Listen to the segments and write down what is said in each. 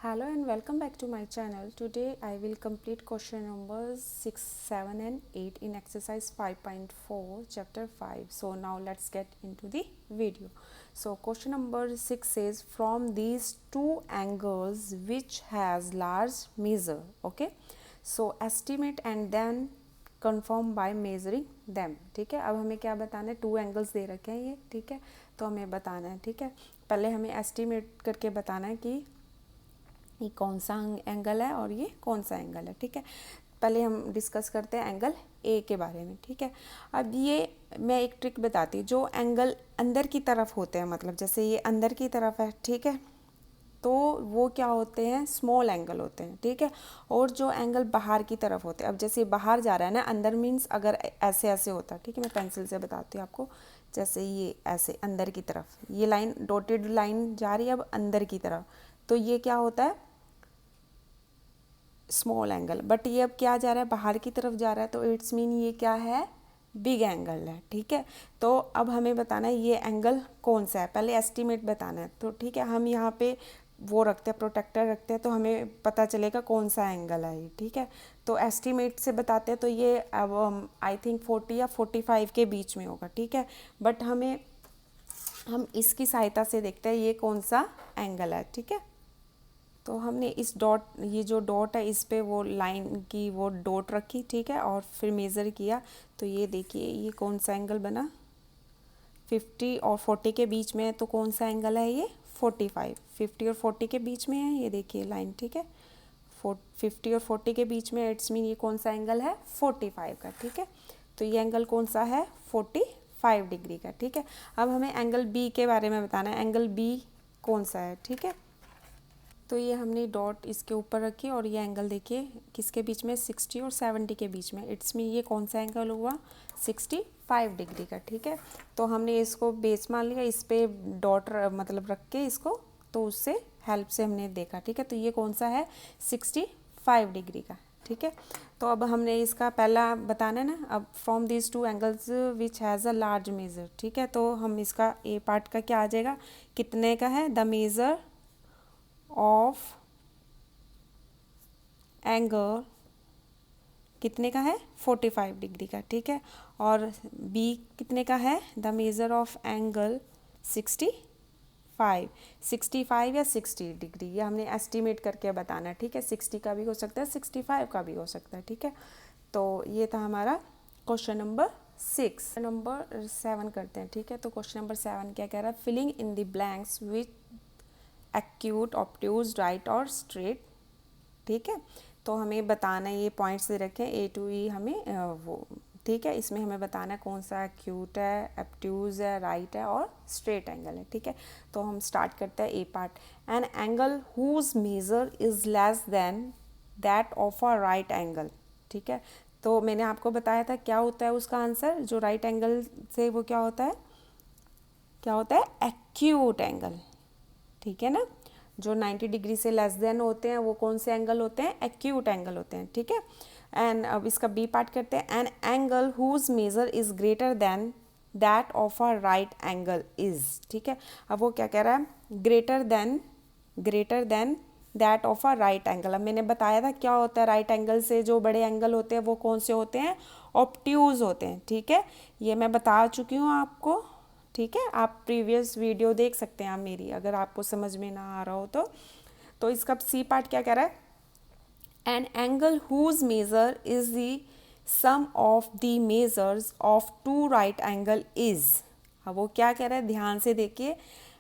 Hello and welcome back to my channel. Today I will complete question numbers 6, 7 and 8 in exercise 5.4 chapter 5. So now let's get into the video. So question number 6 says from these two angles which has large measure. Okay. So estimate and then confirm by measuring them. ठीक है, अब हमें क्या बताना है, two angles दे रखे हैं ये. ठीक है, तो हमें बताना है. ठीक है, पहले हमें एस्टिमेट करके बताना है कि ये कौन सा एंगल है और ये कौन सा एंगल है. ठीक है, पहले हम डिस्कस करते हैं एंगल ए के बारे में. ठीक है, अब ये मैं एक ट्रिक बताती हूँ. जो एंगल अंदर की तरफ होते हैं, मतलब जैसे ये अंदर की तरफ है, ठीक है, तो वो क्या होते हैं, स्मॉल एंगल होते हैं. ठीक है, और जो एंगल बाहर की तरफ होते हैं, अब जैसे बाहर जा रहा है ना, अंदर मीन्स अगर ऐसे ऐसे होता है. ठीक है, मैं पेंसिल से बताती हूँ आपको. जैसे ये ऐसे अंदर की तरफ ये लाइन, डॉटेड लाइन जा रही है अब अंदर की तरफ, तो ये क्या होता है, स्मॉल एंगल. बट ये अब क्या जा रहा है, बाहर की तरफ जा रहा है, तो इट्स मीन ये क्या है, बिग एंगल है. ठीक है, तो अब हमें बताना है ये एंगल कौन सा है, पहले एस्टिमेट बताना है. तो ठीक है, हम यहाँ पे वो रखते हैं, प्रोटेक्टर रखते हैं, तो हमें पता चलेगा कौन सा एंगल है ये. ठीक है, तो एस्टिमेट से बताते हैं, तो ये अब आई थिंक 40 या 45 के बीच में होगा. ठीक है, बट हम इसकी सहायता से देखते हैं ये कौन सा एंगल है. ठीक है, तो हमने इस डॉट, ये जो डॉट है इस पे वो लाइन की वो डॉट रखी. ठीक है, और फिर मेज़र किया, तो ये देखिए ये कौन सा एंगल बना, 50 और 40 के बीच में है, तो कौन सा एंगल है ये, 45. 50 और 40 के बीच में है, ये देखिए लाइन. ठीक है, 50 और 40 के बीच में, इट्स मीन ये कौन सा एंगल है, 45 का. ठीक है, तो ये एंगल कौन सा है, 45 डिग्री का. ठीक है, अब हमें एंगल बी के बारे में बताना है, एंगल बी कौन सा है. ठीक है, तो ये हमने डॉट इसके ऊपर रखी और ये एंगल देखिए किसके बीच में, 60 और 70 के बीच में. इट्स में ये कौन सा एंगल हुआ, 65 डिग्री का. ठीक है, तो हमने इसको बेस मान लिया, इस पे डॉट मतलब रख के इसको, तो उससे हेल्प से हमने देखा. ठीक है, तो ये कौन सा है, 65 डिग्री का. ठीक है, तो अब हमने इसका पहला बताना है ना, अब from these two angles which has a large measure. ठीक है, तो हम इसका ए पार्ट का क्या आ जाएगा, कितने का है, द मेज़र ऑफ एंगल कितने का है, 45 डिग्री का. ठीक है, और बी कितने का है, द मेजर ऑफ एंगल 65 या 60 डिग्री. ये हमने एस्टिमेट करके बताना है. ठीक है, 60 का भी हो सकता है, 65 का भी हो सकता है. ठीक है, तो ये था हमारा क्वेश्चन नंबर 6. नंबर 7 करते हैं. ठीक है, तो क्वेश्चन नंबर 7 क्या कह रहा है, filling in the blanks with acute, obtuse, right और स्ट्रेट. ठीक है, तो हमें बताना है, ये पॉइंट्स दे रखे हैं ए टू ई हमें वो. ठीक है, इसमें हमें बताना है कौन सा एक्यूट है, एब्ट्यूज है, राइट है और स्ट्रेट एंगल है. ठीक है, तो हम स्टार्ट करते हैं a part. An angle whose measure is less than that of a right angle. ठीक है, तो मैंने आपको बताया था क्या होता है उसका आंसर, जो राइट एंगल से वो क्या होता है, क्या होता है, एक्यूट एंगल. ठीक है ना, जो 90 डिग्री से लेस देन होते हैं वो कौन से एंगल होते हैं, एक्यूट एंगल होते हैं. ठीक है, एंड अब इसका बी पार्ट करते हैं. An angle whose measure is greater than that of a right angle is. ठीक है, अब वो क्या कह रहा है, greater than that of a right angle. अब मैंने बताया था क्या होता है, राइट एंगल से जो बड़े एंगल होते हैं वो कौन से होते हैं, ऑब्ट्यूज होते हैं. ठीक है, ये मैं बता चुकी हूँ आपको. ठीक है, आप प्रीवियस वीडियो देख सकते हैं आप मेरी, अगर आपको समझ में ना आ रहा हो तो इसका सी पार्ट क्या कह रहा है, an angle whose measure is the sum of the measures of two right angle is. अब वो क्या कह रहा है, ध्यान से देखिए,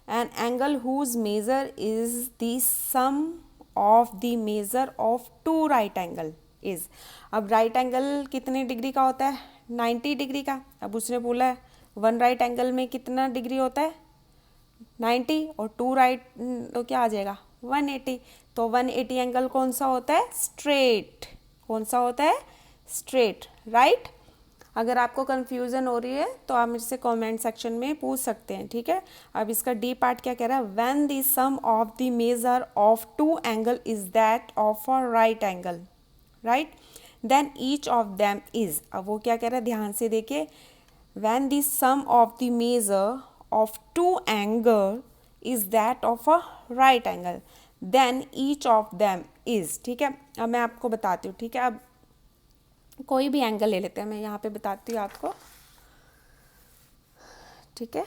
an angle whose measure is the sum of the measure of two right angle is. अब राइट एंगल कितने डिग्री का होता है, 90 डिग्री का. अब उसने बोला है वन राइट एंगल में कितना डिग्री होता है, 90, और टू राइट तो क्या आ जाएगा, 180. तो 180 एंगल कौन सा होता है, स्ट्रेट. कौन सा होता है, स्ट्रेट. राइट, अगर आपको कंफ्यूजन हो रही है तो आप मुझसे कमेंट सेक्शन में पूछ सकते हैं. ठीक है, अब इसका डी पार्ट क्या कह रहा है, when the sum of the measure of two angle is that of a right angle, right, then each of them is. अब वो क्या कह रहा है, ध्यान से देखिए, when the sum of the measure of two angle is that of a right angle, then each of them is, ठीक है। अब मैं आपको बताती हूँ, ठीक है। अब कोई भी एंगल ले लेते हैं, मैं यहाँ पे बताती हूँ आपको, ठीक है।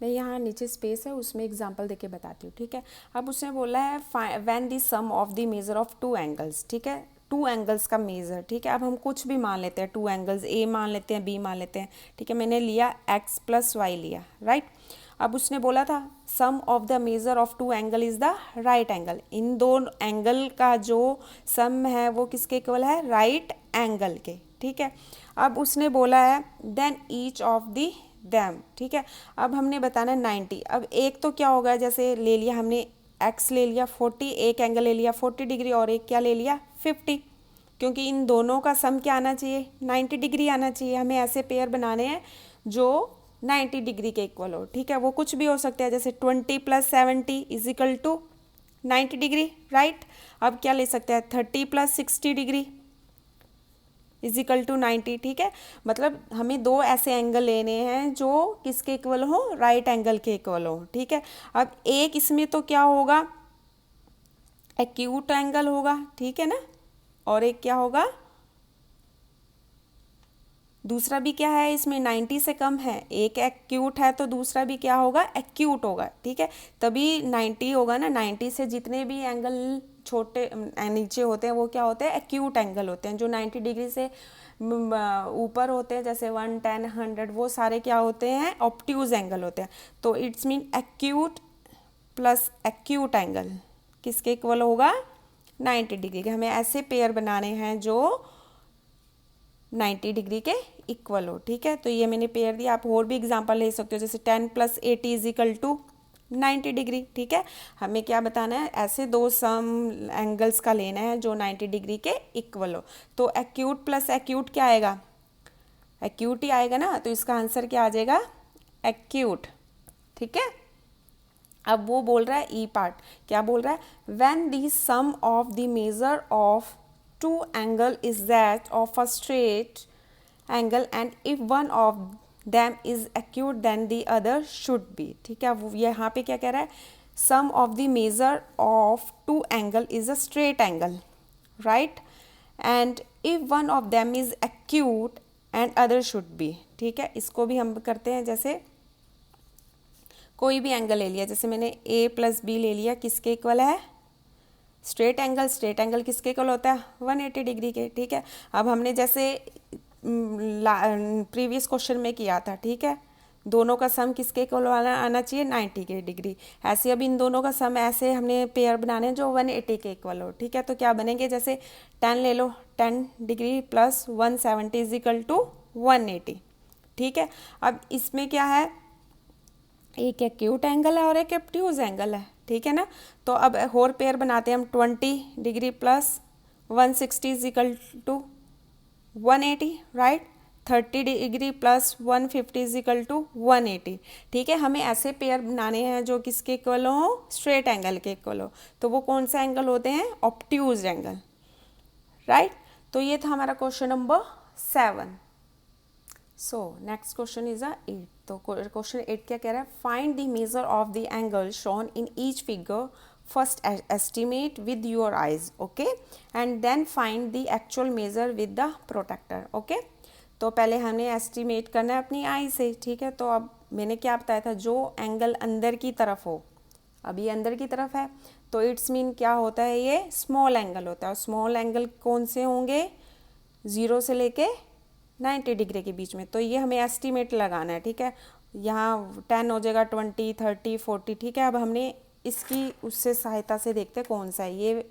मैं यहाँ नीचे स्पेस है उसमें एग्जांपल देके बताती हूँ, ठीक है। अब उसने बोला है when the sum of the measure of two angles, ठीक है, टू एंगल्स का मेजर, ठीक है। अब हम कुछ भी मान लेते हैं, टू एंगल्स ए मान लेते हैं, बी मान लेते हैं, ठीक है। मैंने लिया एक्स प्लस वाई लिया, राइट। अब उसने बोला था sum of the measure of two angle is the right angle, इन दो एंगल का जो सम है वो किसके इक्वल है, राइट एंगल के, ठीक है। अब उसने बोला है then each of the them, ठीक है। अब हमने बताना 90। अब एक तो क्या होगा, जैसे ले लिया हमने एक्स ले लिया 40, एक एंगल ले लिया 40 डिग्री और एक क्या ले लिया 50, क्योंकि इन दोनों का सम क्या आना चाहिए 90 डिग्री आना चाहिए। हमें ऐसे पेयर बनाने हैं जो 90 डिग्री के इक्वल हो, ठीक है। वो कुछ भी हो सकता है, जैसे 20 + 70 = 90 डिग्री, राइट। अब क्या ले सकते हैं 30 + 60 डिग्री = 90, ठीक है। मतलब हमें दो ऐसे एंगल लेने हैं जो किसके इक्वल हो, राइट एंगल के इक्वल हो, ठीक है। अब एक इसमें तो क्या होगा, एक्यूट एंगल होगा, ठीक है ना, और एक क्या होगा, दूसरा भी क्या है इसमें 90 से कम है, एक एक्यूट है तो दूसरा भी क्या होगा, एक्यूट होगा, ठीक है। तभी 90 होगा ना, 90 से जितने भी एंगल छोटे नीचे होते हैं वो क्या होते हैं, एक्यूट एंगल होते हैं। जो 90 डिग्री से ऊपर होते हैं जैसे 110 100 वो सारे क्या होते हैं, ऑब्ट्यूज एंगल होते हैं। तो it's mean acute plus acute angle किसके इक्वल होगा, 90 डिग्री के। हमें ऐसे पेयर बनाने हैं जो 90 डिग्री के इक्वल हो, ठीक है। तो ये मैंने पेयर दिया, आप और भी एग्जांपल ले सकते हो, जैसे 10 + 80 = 90 डिग्री, ठीक है। हमें क्या बताना है, ऐसे दो सम एंगल्स का लेना है जो 90 डिग्री के इक्वल हो। तो एक्यूट प्लस एक्यूट क्या आएगा, एक्यूट ही आएगा ना, तो इसका आंसर क्या आ जाएगा, एक्यूट, ठीक है। अब वो बोल रहा है ई पार्ट, क्या बोल रहा है, when the sum of the measure of two angle is that of a straight angle and if one of them is acute then the other should be, ठीक है। वो यहाँ पे क्या कह रहा है, sum of the measure of two angle is a straight angle, right, and if one of them is acute and other should be, ठीक है। इसको भी हम करते हैं, जैसे कोई भी एंगल ले लिया, जैसे मैंने a + b ले लिया, किसके इक्वल है, स्ट्रेट एंगल। स्ट्रेट एंगल किसके इक्वल होता है, 180 डिग्री के, ठीक है। अब हमने जैसे प्रीवियस क्वेश्चन में किया था, ठीक है, दोनों का सम किसके इक्वल आना चाहिए, 90 के डिग्री। ऐसे अब इन दोनों का सम ऐसे हमने पेयर बनाने जो 180 के इक्वल हो, ठीक है। तो क्या बनेंगे, जैसे 10 ले लो, 10 डिग्री + 170 = 180, ठीक है। अब इसमें क्या है, एक एक्यूट एंगल है और एक ऑब्ट्यूज एंगल है, ठीक है ना। तो अब और पेयर बनाते हैं हम, 20 डिग्री + 160 = 180, राइट। 30 डिग्री + 150 = 180, ठीक है। हमें ऐसे पेयर बनाने हैं जो किसके इक्वल हो, स्ट्रेट एंगल के इक्वल हो। तो वो कौन सा एंगल होते हैं, ऑब्ट्यूज एंगल, राइट। तो ये था हमारा question number 7। So next question is 8। तो क्वेश्चन 8 क्या कह रहा है, find the measure of the angle shown in each figure, first estimate with your eyes, okay, and then find the actual measure with the protractor, okay. तो पहले हमें estimate करना है अपनी आई से, ठीक है। तो अब मैंने क्या बताया था, जो एंगल अंदर की तरफ हो, अब ये अंदर की तरफ है तो इट्स मीन क्या होता है, ये स्मॉल एंगल होता है। और स्मॉल एंगल कौन से होंगे, 0 से लेके 90 डिग्री के बीच में। तो ये हमें एस्टीमेट लगाना है, ठीक है। यहाँ 10 हो जाएगा, 20 30 40, ठीक है। अब हमने इसकी उससे सहायता से देखते हैं कौन सा है,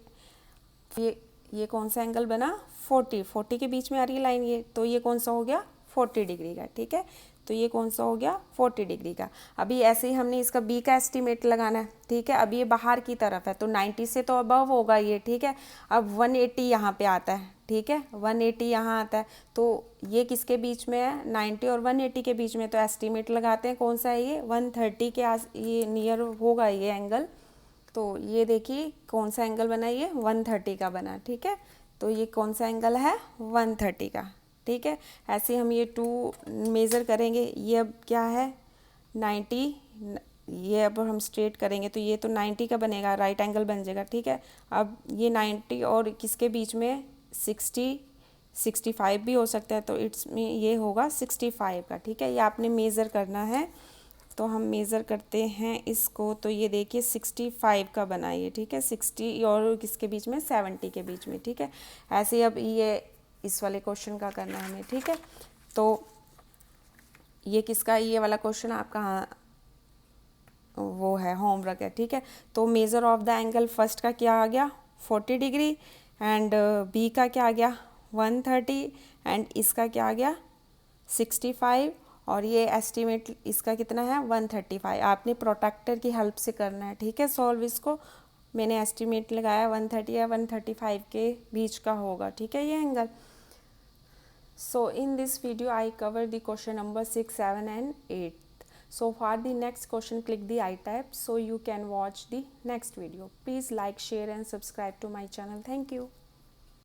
ये कौन सा एंगल बना, 40 के बीच में आ रही है लाइन ये, तो ये कौन सा हो गया 40 डिग्री का, ठीक है। तो ये कौन सा हो गया 40 डिग्री का। अभी ऐसे ही हमने इसका बी का एस्टीमेट लगाना है, ठीक है। अब ये बाहर की तरफ है तो 90 से तो अबव होगा ये, ठीक है। अब 180 यहाँ पे आता है, ठीक है, 180 यहाँ आता है, तो ये किसके बीच में है, 90 और 180 के बीच में। तो एस्टीमेट लगाते हैं कौन सा है ये, 130 के ये नियर होगा ये एंगल। तो ये देखिए कौन सा एंगल बना, ये 130 का बना, ठीक है। तो ये कौन सा एंगल है, 130 का, ठीक है। ऐसे हम ये 2 मेज़र करेंगे। ये अब क्या है 90 ये अब हम स्ट्रेट करेंगे तो ये तो 90 का बनेगा, राइट एंगल बन जाएगा, ठीक है। अब ये 90 और किसके बीच में 65 भी हो सकता है, तो इट्स में ये होगा 65 का, ठीक है। ये आपने मेज़र करना है, तो हम मेज़र करते हैं इसको। तो ये देखिए 65 का बना ये, ठीक है। 60 और किसके बीच में 70 के बीच में, ठीक है। ऐसे ही अब ये इस वाले क्वेश्चन का करना है हमें, ठीक है। तो ये किसका, ये वाला क्वेश्चन आपका वो है होमवर्क है, ठीक है। तो measure of the angle first का क्या आ गया 40 डिग्री, एंड बी का क्या आ गया 130, एंड इसका क्या आ गया 65, और ये एस्टीमेट इसका कितना है 135। आपने प्रोट्रैक्टर की हेल्प से करना है, ठीक है, सॉल्व इसको। मैंने एस्टीमेट लगाया 130 या 135 के बीच का होगा, ठीक है, ये angle. So in this video I cover the question number 6, 7 and 8. So for the next question click the I tab so you can watch the next video. Please like, share and subscribe to my channel. Thank you.